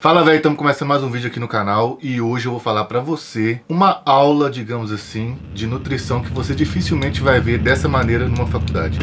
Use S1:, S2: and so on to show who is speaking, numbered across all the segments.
S1: Fala, velho, estamos começando mais um vídeo aqui no canal e hoje eu vou falar pra você uma aula, digamos assim, de nutrição que você dificilmente vai ver dessa maneira numa faculdade.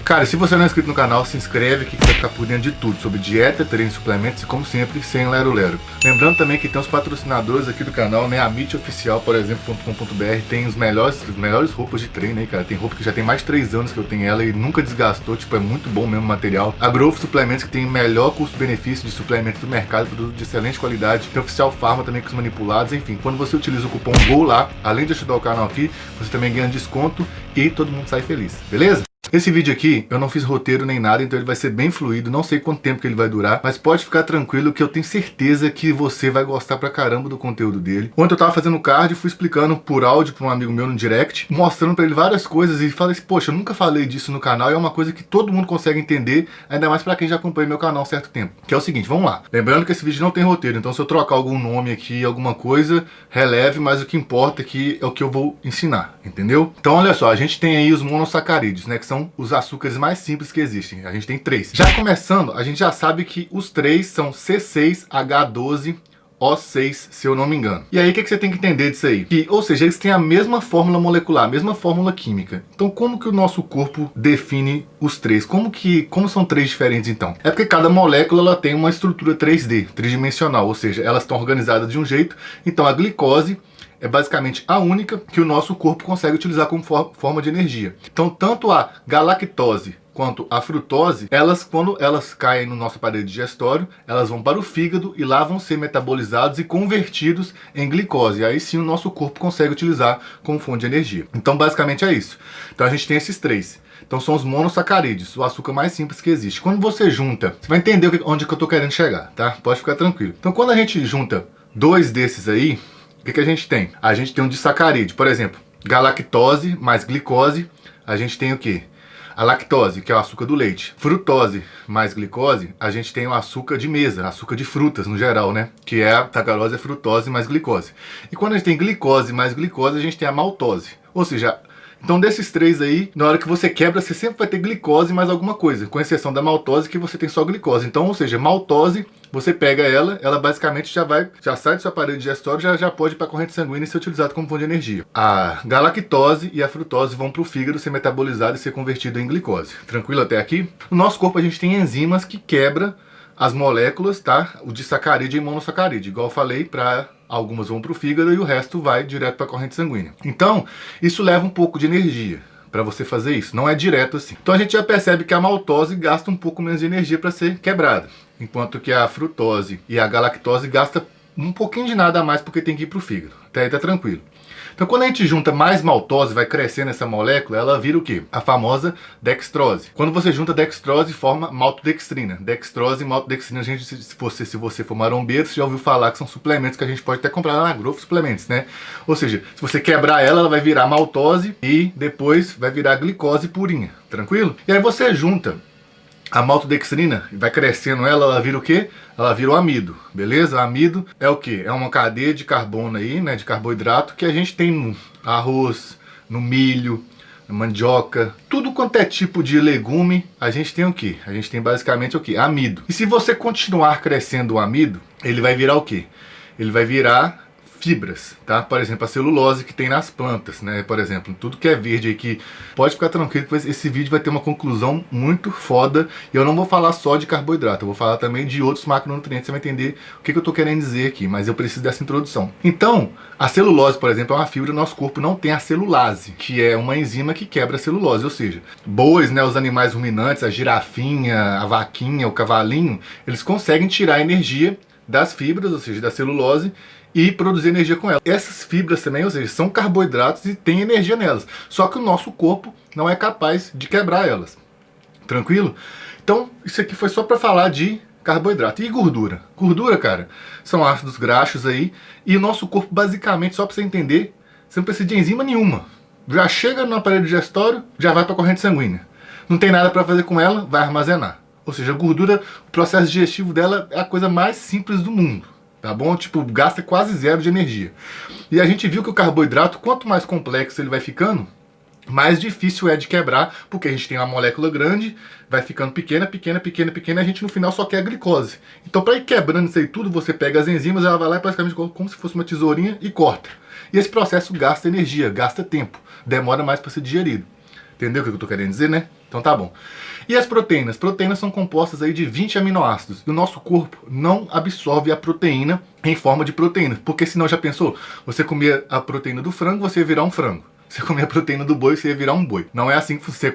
S1: Cara, se você não é inscrito no canal, se inscreve aqui que vai ficar por dentro de tudo sobre dieta, treino, suplementos e, como sempre, sem lero-lero. Lembrando também que tem os patrocinadores aqui do canal, né? A Meet Oficial, por exemplo, .com.br, tem os melhores roupas de treino aí, cara. Tem roupa que já tem mais de 3 anos que eu tenho ela e nunca desgastou, tipo, é muito bom mesmo o material. A Growth Suplementos, que tem o melhor custo-benefício de suplementos do mercado, produto de excelente qualidade. Tem o Oficial Pharma também com os manipulados, enfim. Quando você utiliza o cupom GOL lá, além de ajudar o canal aqui, você também ganha desconto e todo mundo sai feliz, beleza? Esse vídeo aqui, eu não fiz roteiro nem nada, então ele vai ser bem fluido, não sei quanto tempo que ele vai durar, mas pode ficar tranquilo que eu tenho certeza que você vai gostar pra caramba do conteúdo dele. Ontem eu tava fazendo card, fui explicando por áudio pra um amigo meu no direct, mostrando pra ele várias coisas e falei assim, poxa, eu nunca falei disso no canal e é uma coisa que todo mundo consegue entender, ainda mais pra quem já acompanha meu canal há um certo tempo. Que é o seguinte, vamos lá. Lembrando que esse vídeo não tem roteiro, então se eu trocar algum nome aqui, alguma coisa, releve, mas o que importa aqui é o que eu vou ensinar, entendeu? Então olha só, a gente tem aí os monossacarídeos, né, que são os açúcares mais simples que existem. A gente tem 3. Já começando, a gente já sabe que os 3 são C6H12 O6, se eu não me engano. E aí, o que você tem que entender disso aí? Que, ou seja, eles têm a mesma fórmula molecular, a mesma fórmula química. Então, como que o nosso corpo define os 3? Como são 3 diferentes, então? É porque cada molécula ela tem uma estrutura 3D, tridimensional, ou seja, elas estão organizadas de um jeito. Então, a glicose é basicamente a única que o nosso corpo consegue utilizar como forma de energia. Então, tanto a galactose quanto a frutose, quando elas caem no nosso aparelho digestório, elas vão para o fígado e lá vão ser metabolizados e convertidos em glicose. Aí sim o nosso corpo consegue utilizar como fonte de energia. Então, basicamente é isso. Então, a gente tem esses 3. Então são os monossacarídeos, o açúcar mais simples que existe. Quando você junta, você vai entender onde que eu estou querendo chegar, tá? Pode ficar tranquilo. Então, quando a gente junta 2 desses aí, o que a gente tem? A gente tem um disacarídeo, por exemplo, galactose mais glicose, a gente tem o quê? A lactose, que é o açúcar do leite. Frutose mais glicose, a gente tem o açúcar de mesa, açúcar de frutas no geral, né? Que é a sacarose, a frutose mais glicose. E quando a gente tem glicose mais glicose, a gente tem a maltose. Ou seja, então desses 3 aí, na hora que você quebra, você sempre vai ter glicose mais alguma coisa, com exceção da maltose que você tem só glicose. Então, ou seja, maltose, você pega ela basicamente já sai do seu aparelho digestório, já pode ir para a corrente sanguínea e ser utilizado como fonte de energia. A galactose e a frutose vão para o fígado ser metabolizado e ser convertido em glicose. Tranquilo até aqui? No nosso corpo a gente tem enzimas que quebram as moléculas, tá? O disacarídeo e monossacarídeo, igual eu falei, algumas vão para o fígado e o resto vai direto para a corrente sanguínea. Então, isso leva um pouco de energia para você fazer isso. Não é direto assim. Então a gente já percebe que a maltose gasta um pouco menos de energia para ser quebrada, enquanto que a frutose e a galactose gasta um pouquinho de nada a mais porque tem que ir para o fígado. Até aí tá tranquilo. Então quando a gente junta mais maltose, vai crescendo essa molécula, ela vira o quê? A famosa dextrose. Quando você junta dextrose, forma maltodextrina. Dextrose e maltodextrina, gente, se você for marombeiro, você já ouviu falar que são suplementos que a gente pode até comprar lá na Growth Suplementos, né? Ou seja, se você quebrar ela vai virar maltose e depois vai virar glicose purinha. Tranquilo? E aí você junta a maltodextrina, vai crescendo ela vira o quê? Ela vira o amido, beleza? Amido é o quê? É uma cadeia de carbono aí, né? De carboidrato que a gente tem no arroz, no milho, na mandioca, tudo quanto é tipo de legume, a gente tem o quê? A gente tem basicamente o quê? Amido. E se você continuar crescendo o amido, ele vai virar o quê? Ele vai virar fibras, tá? Por exemplo, a celulose que tem nas plantas, né? Por exemplo, tudo que é verde aí que pode ficar tranquilo, pois esse vídeo vai ter uma conclusão muito foda e eu não vou falar só de carboidrato, eu vou falar também de outros macronutrientes, você vai entender o que eu tô querendo dizer aqui, mas eu preciso dessa introdução. Então, a celulose, por exemplo, é uma fibra, nosso corpo não tem a celulase, que é uma enzima que quebra a celulose, ou seja, bois, né, os animais ruminantes, a girafinha, a vaquinha, o cavalinho, eles conseguem tirar energia das fibras, ou seja, da celulose, e produzir energia com ela. Essas fibras também, ou seja, são carboidratos e tem energia nelas. Só que o nosso corpo não é capaz de quebrar elas. Tranquilo? Então, isso aqui foi só para falar de carboidrato. E gordura? Gordura, cara, são ácidos graxos aí. E o nosso corpo, basicamente, só para você entender, você não precisa de enzima nenhuma. Já chega no aparelho digestório, já vai para a corrente sanguínea. Não tem nada para fazer com ela, vai armazenar. Ou seja, a gordura, o processo digestivo dela é a coisa mais simples do mundo. tá bom? Tipo, gasta quase zero de energia. E a gente viu que o carboidrato, quanto mais complexo ele vai ficando, mais difícil é de quebrar, porque a gente tem uma molécula grande, vai ficando pequena, pequena, pequena, pequena, e a gente no final só quer a glicose. Então para ir quebrando isso aí tudo, você pega as enzimas, ela vai lá e praticamente como se fosse uma tesourinha e corta. E esse processo gasta energia, gasta tempo, demora mais para ser digerido. Entendeu o que eu estou querendo dizer, né? Então tá bom. E as proteínas? Proteínas são compostas aí de 20 aminoácidos. E o nosso corpo não absorve a proteína em forma de proteína. Porque senão, já pensou? Você comia a proteína do frango, você ia virar um frango. Você comer a proteína do boi, você ia virar um boi. Não é assim que você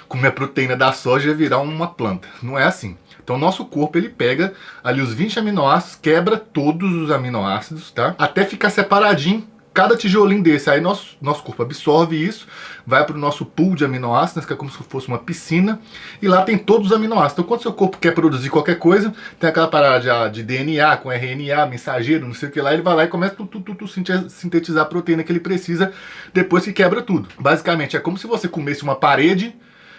S1: comer a proteína da soja, ia virar uma planta. Não é assim. Então o nosso corpo, ele pega ali os 20 aminoácidos, quebra todos os aminoácidos, tá? Até ficar separadinho cada tijolinho desse. Aí nosso corpo absorve isso, vai para o nosso pool de aminoácidos, que é como se fosse uma piscina, e lá tem todos os aminoácidos. Então quando seu corpo quer produzir qualquer coisa, tem aquela parada de DNA, com RNA, mensageiro, não sei o que lá, ele vai lá e começa a sintetizar a proteína que ele precisa depois que quebra tudo. Basicamente é como se você comesse uma parede,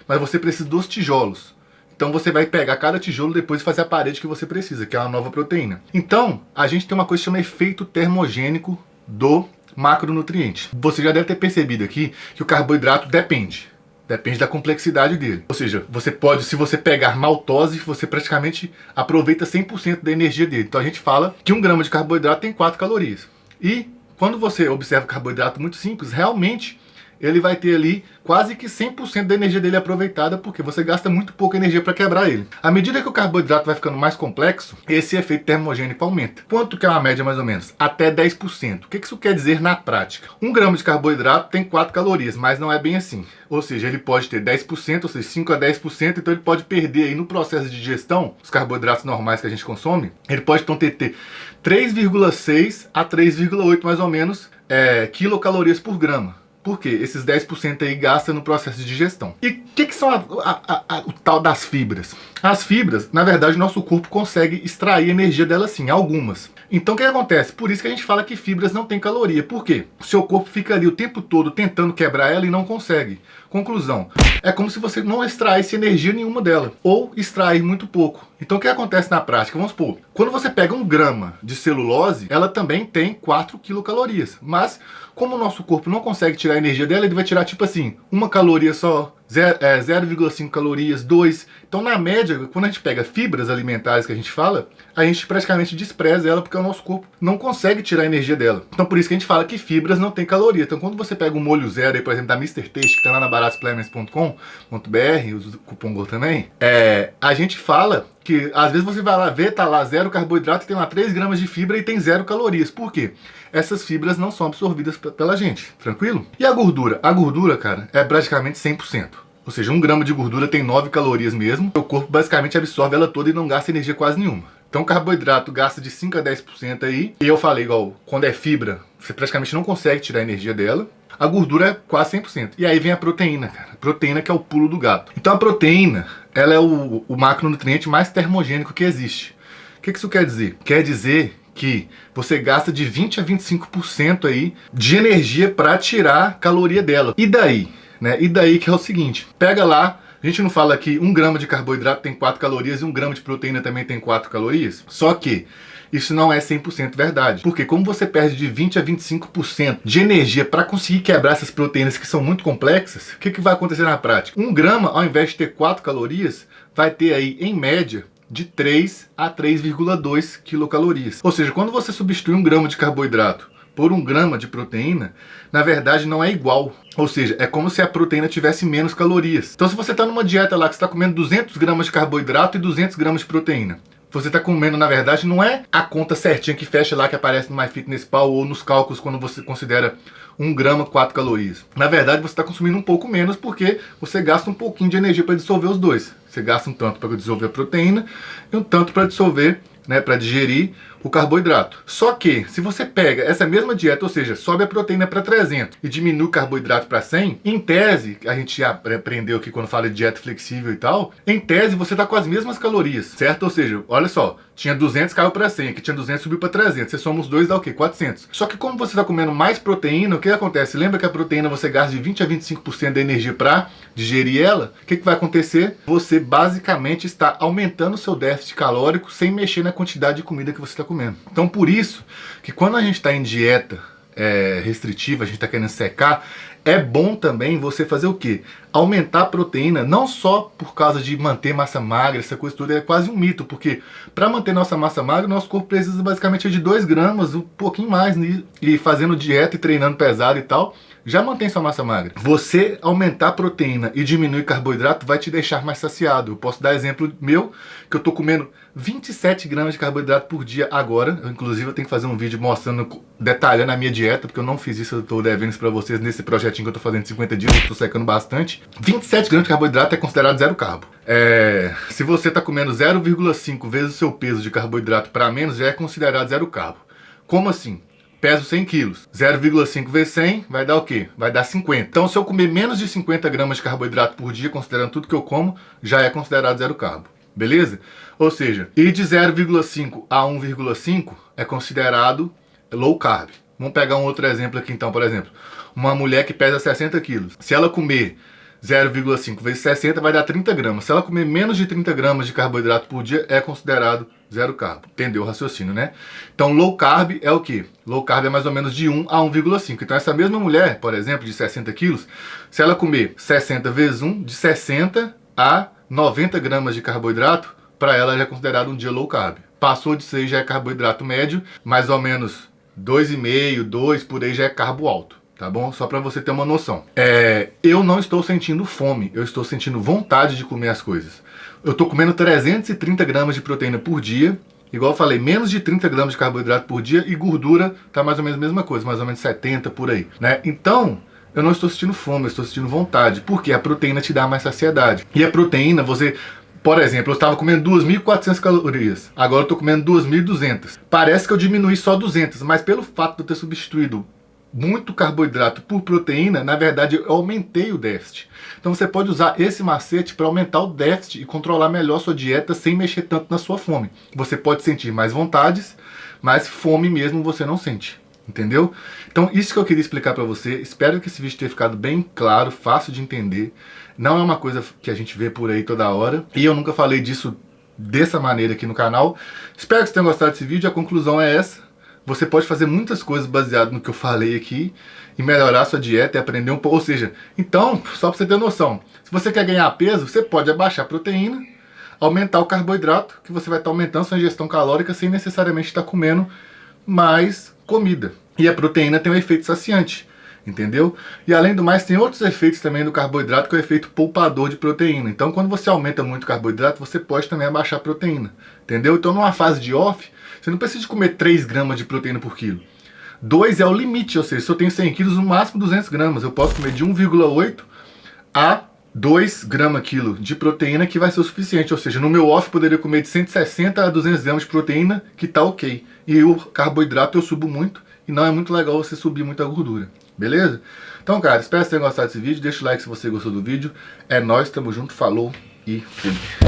S1: mas você precisa dos tijolos. Então você vai pegar cada tijolo depois e fazer a parede que você precisa, que é uma nova proteína. Então a gente tem uma coisa que chama efeito termogênico do macronutriente. Você já deve ter percebido aqui que o carboidrato depende da complexidade dele. Ou seja, você pode, se você pegar maltose, você praticamente aproveita 100% da energia dele. Então a gente fala que 1 grama de carboidrato tem 4 calorias. E quando você observa o carboidrato muito simples, realmente ele vai ter ali quase que 100% da energia dele aproveitada, porque você gasta muito pouca energia para quebrar ele. À medida que o carboidrato vai ficando mais complexo, esse efeito termogênico aumenta. Quanto que é uma média mais ou menos? Até 10%. O que isso quer dizer na prática? 1 grama de carboidrato tem 4 calorias, mas não é bem assim. Ou seja, ele pode ter 10%, ou seja, 5 a 10%, então ele pode perder aí no processo de digestão, os carboidratos normais que a gente consome, ele pode então ter 3,6 a 3,8 mais ou menos quilocalorias por grama. Por quê? Esses 10% aí gasta no processo de digestão. E o que são o tal das fibras? As fibras, na verdade, nosso corpo consegue extrair energia delas sim, algumas. Então o que acontece? Por isso que a gente fala que fibras não têm caloria. Por quê? O seu corpo fica ali o tempo todo tentando quebrar ela e não consegue. Conclusão, é como se você não extraísse energia nenhuma dela, ou extrair muito pouco. Então o que acontece na prática? Vamos supor, quando você pega 1 grama de celulose, ela também tem 4 quilocalorias. Mas como o nosso corpo não consegue tirar a energia dela, ele vai tirar tipo assim, 1 caloria só, 0,5 calorias, 2. Então na média, quando a gente pega fibras alimentares que a gente fala, a gente praticamente despreza ela porque o nosso corpo não consegue tirar a energia dela. Então por isso que a gente fala que fibras não tem caloria. Então quando você pega um molho zero aí, por exemplo, da Mr. Taste, que tá lá na baratsuplements.com.br, usa o cupom GOL também, a gente fala que às vezes você vai lá ver, tá lá 0 carboidrato, tem lá 3 gramas de fibra e tem 0 calorias. Por quê? Essas fibras não são absorvidas pela gente, tranquilo? E a gordura? A gordura, cara, é praticamente 100%. Ou seja, 1 grama de gordura tem 9 calorias mesmo. O corpo basicamente absorve ela toda e não gasta energia quase nenhuma. Então carboidrato gasta de 5 a 10% aí. E eu falei, igual, quando é fibra, você praticamente não consegue tirar a energia dela. A gordura é quase 100%. E aí vem a proteína, cara. A proteína que é o pulo do gato. Então a proteína, ela é o macronutriente mais termogênico que existe. O que isso quer dizer? Quer dizer que você gasta de 20 a 25% aí de energia para tirar a caloria dela. E daí? Né? E daí que é o seguinte, pega lá, a gente não fala que 1 grama de carboidrato tem 4 calorias e 1 grama de proteína também tem 4 calorias? Só que isso não é 100% verdade. Porque como você perde de 20 a 25% de energia para conseguir quebrar essas proteínas que são muito complexas, o que vai acontecer na prática? 1 grama, ao invés de ter 4 calorias, vai ter aí, em média, de 3 a 3,2 quilocalorias. Ou seja, quando você substitui 1 grama de carboidrato por 1 grama de proteína, na verdade não é igual. Ou seja, é como se a proteína tivesse menos calorias. Então se você está numa dieta lá que você está comendo 200 gramas de carboidrato e 200 gramas de proteína, você está comendo, na verdade, não é a conta certinha que fecha lá, que aparece no MyFitnessPal ou nos cálculos quando você considera 1 grama, 4 calorias. Na verdade, você está consumindo um pouco menos porque você gasta um pouquinho de energia para dissolver os dois. Você gasta um tanto para dissolver a proteína e um tanto para dissolver, né, para digerir o carboidrato. Só que, se você pega essa mesma dieta, ou seja, sobe a proteína para 300 e diminui o carboidrato para 100, em tese, a gente já aprendeu aqui quando fala de dieta flexível e tal, em tese você está com as mesmas calorias, certo? Ou seja, olha só, tinha 200, caiu para 100, aqui tinha 200, subiu para 300, você soma os dois, dá o quê? 400. Só que como você está comendo mais proteína, o que acontece? Lembra que a proteína você gasta de 20 a 25% da energia para digerir ela? O que vai acontecer? Você basicamente está aumentando o seu déficit calórico sem mexer na quantidade de comida que você está comendo. Então por isso que quando a gente está em dieta restritiva, a gente está querendo secar, é bom também você fazer o quê? Aumentar a proteína, não só por causa de manter massa magra, essa coisa toda é quase um mito, porque para manter nossa massa magra, nosso corpo precisa basicamente de 2 gramas, um pouquinho mais, e fazendo dieta e treinando pesado e tal, já mantém sua massa magra. Você aumentar a proteína e diminuir carboidrato vai te deixar mais saciado. Eu posso dar exemplo meu, que eu tô comendo 27 gramas de carboidrato por dia agora. Inclusive eu tenho que fazer um vídeo mostrando, detalhando a minha dieta, porque eu não fiz isso, eu tô devendo isso pra vocês nesse projetinho que eu tô fazendo de 50 dias, eu tô secando bastante. 27 gramas de carboidrato é considerado zero carbo. Se você tá comendo 0,5 vezes o seu peso de carboidrato para menos, já é considerado zero carbo. Como assim? Peso 100 quilos, 0,5 vezes 100 vai dar o quê? Vai dar 50. Então se eu comer menos de 50 gramas de carboidrato por dia, considerando tudo que eu como, já é considerado zero carbo. Beleza? Ou seja, ir de 0,5 a 1,5 é considerado low carb. Vamos pegar um outro exemplo aqui então, por exemplo. Uma mulher que pesa 60 quilos. Se ela comer 0,5 vezes 60 vai dar 30 gramas. Se ela comer menos de 30 gramas de carboidrato por dia, é considerado zero carbo. Entendeu o raciocínio, né? Então low carb é o quê? Low carb é mais ou menos de 1 a 1,5. Então essa mesma mulher, por exemplo, de 60 quilos, se ela comer 60 vezes 1, de 60 a 90 gramas de carboidrato, para ela já é considerado um dia low carb. Passou disso aí já é carboidrato médio, mais ou menos 2,5, 2 por aí já é carbo alto. Tá bom? Só pra você ter uma noção. Eu não estou sentindo fome, eu estou sentindo vontade de comer as coisas. Eu tô comendo 330 gramas de proteína por dia, igual eu falei, menos de 30 gramas de carboidrato por dia, e gordura tá mais ou menos a mesma coisa, mais ou menos 70 por aí, né? Então, eu não estou sentindo fome, eu estou sentindo vontade, porque a proteína te dá mais saciedade. E a proteína, você... Por exemplo, eu estava comendo 2.400 calorias, agora eu estou comendo 2.200. Parece que eu diminui só 200, mas pelo fato de eu ter substituído muito carboidrato por proteína, na verdade eu aumentei o déficit. Então você pode usar esse macete para aumentar o déficit e controlar melhor sua dieta sem mexer tanto na sua fome. Você pode sentir mais vontades, mas fome mesmo você não sente. Entendeu? Então isso que eu queria explicar para você. Espero que esse vídeo tenha ficado bem claro, fácil de entender. Não é uma coisa que a gente vê por aí toda hora. E eu nunca falei disso dessa maneira aqui no canal. Espero que você tenha gostado desse vídeo. A conclusão é essa. Você pode fazer muitas coisas baseado no que eu falei aqui e melhorar a sua dieta e aprender um pouco. Ou seja, então, só para você ter noção, se você quer ganhar peso, você pode abaixar a proteína, aumentar o carboidrato, que você vai estar aumentando sua ingestão calórica sem necessariamente estar comendo mais comida. E a proteína tem um efeito saciante, entendeu? E além do mais, tem outros efeitos também do carboidrato, que é o efeito poupador de proteína. Então, quando você aumenta muito o carboidrato, você pode também abaixar a proteína, entendeu? Então, numa fase de off, você não precisa de comer 3 gramas de proteína por quilo. 2 é o limite, ou seja, se eu tenho 100 quilos, no máximo 200 gramas. Eu posso comer de 1,8 a 2 gramas quilo de proteína, que vai ser o suficiente. Ou seja, no meu off eu poderia comer de 160 a 200 gramas de proteína, que tá ok. E o carboidrato eu subo muito, e não é muito legal você subir muita gordura. Beleza? Então, cara, espero que você tenha gostado desse vídeo. Deixa o like se você gostou do vídeo. É nóis, tamo junto, falou e fui.